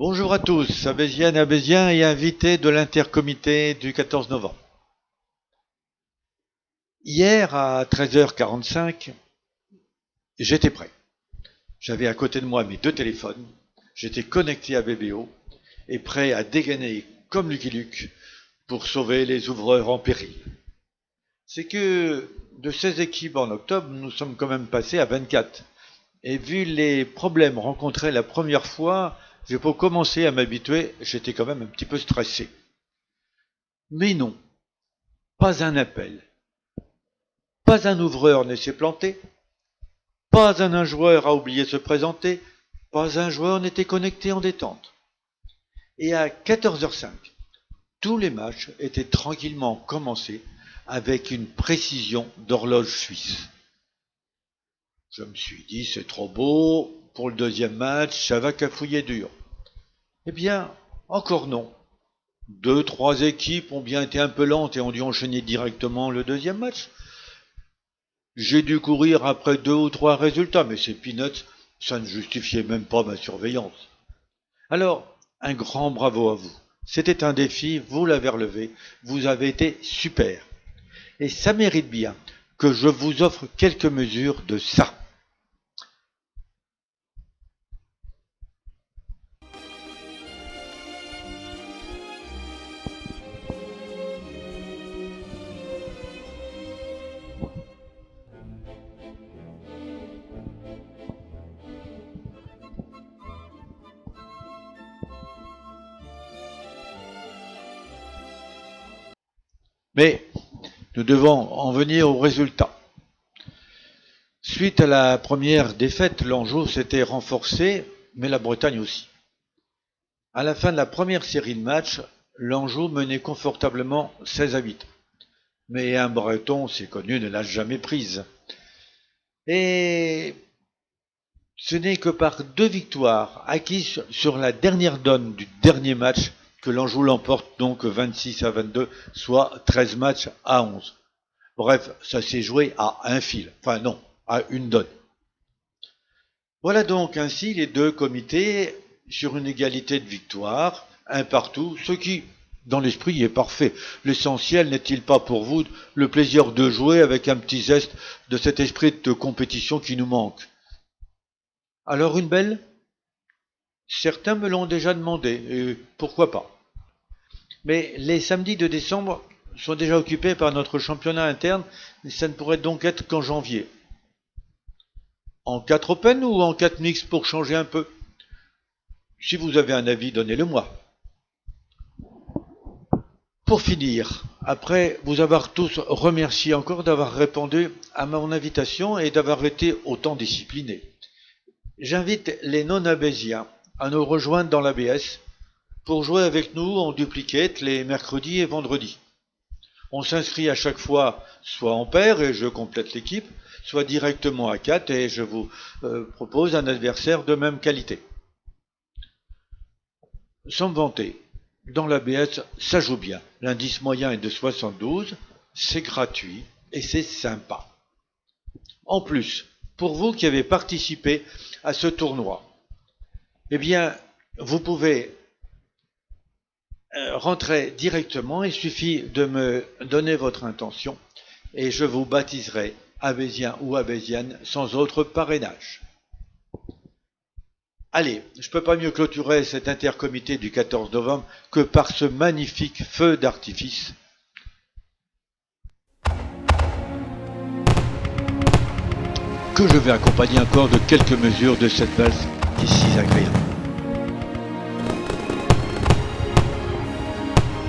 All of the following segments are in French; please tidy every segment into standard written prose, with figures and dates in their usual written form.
Bonjour à tous, Abéziennes, Abéziens et invités de l'intercomité du 14 novembre. Hier à 13h45, j'étais prêt. J'avais à côté de moi mes deux téléphones, j'étais connecté à BBO et prêt à dégainer comme Lucky Luke pour sauver les ouvreurs en péril. C'est que de 16 équipes en octobre, nous sommes quand même passés à 24. Et vu les problèmes rencontrés la première fois, j'ai pas commencé à m'habituer, j'étais quand même un petit peu stressé. Mais non, pas un appel, pas un ouvreur ne s'est planté, pas un joueur a oublié de se présenter, pas un joueur n'était connecté en détente. Et à 14h05, tous les matchs étaient tranquillement commencés avec une précision d'horloge suisse. Je me suis dit, c'est trop beau, pour le deuxième match, ça va cafouiller dur. Eh bien, encore non. 2-3 équipes ont bien été un peu lentes et ont dû enchaîner directement le deuxième match. J'ai dû courir après 2 ou 3 résultats, mais c'est peanuts, ça ne justifiait même pas ma surveillance. Alors, un grand bravo à vous. C'était un défi, vous l'avez relevé, vous avez été super. Et ça mérite bien que je vous offre quelques mesures de ça. Mais nous devons en venir aux résultats. Suite à la première défaite, l'Anjou s'était renforcé, mais la Bretagne aussi. À la fin de la première série de matchs, l'Anjou menait confortablement 16-8. Mais un Breton, c'est connu, ne l'a jamais prise. Et ce n'est que par 2 victoires acquises sur la dernière donne du dernier match que l'Anjou l'emporte donc 26-22, soit 13 matchs à 11. Bref, ça s'est joué à un fil. Enfin non, à une donne. Voilà donc ainsi les deux comités sur une égalité de victoire, un partout, ce qui, dans l'esprit, est parfait. L'essentiel n'est-il pas pour vous le plaisir de jouer avec un petit zeste de cet esprit de compétition qui nous manque? Alors une belle? Certains me l'ont déjà demandé, et pourquoi pas. Mais les samedis de décembre sont déjà occupés par notre championnat interne, et ça ne pourrait donc être qu'en janvier. En 4 open ou en 4 mix pour changer un peu? Si vous avez un avis, donnez-le-moi. Pour finir, après vous avoir tous remercié encore d'avoir répondu à mon invitation et d'avoir été autant disciplinés, j'invite les non-abéziens à nous rejoindre dans l'ABS pour jouer avec nous en duplicate les mercredis et vendredis. On s'inscrit à chaque fois soit en paire et je complète l'équipe, soit directement à 4 et je vous propose un adversaire de même qualité. Sans me vanter, dans l'ABS, ça joue bien. L'indice moyen est de 72, c'est gratuit et c'est sympa. En plus, pour vous qui avez participé à ce tournoi, eh bien, vous pouvez rentrer directement, il suffit de me donner votre intention et je vous baptiserai Abésien ou Abézienne sans autre parrainage. Allez, je ne peux pas mieux clôturer cet intercomité du 14 novembre que par ce magnifique feu d'artifice. Que je vais accompagner encore de quelques mesures de cette valse qui est si agréable.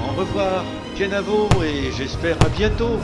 Au revoir, Kenavo, et j'espère à bientôt.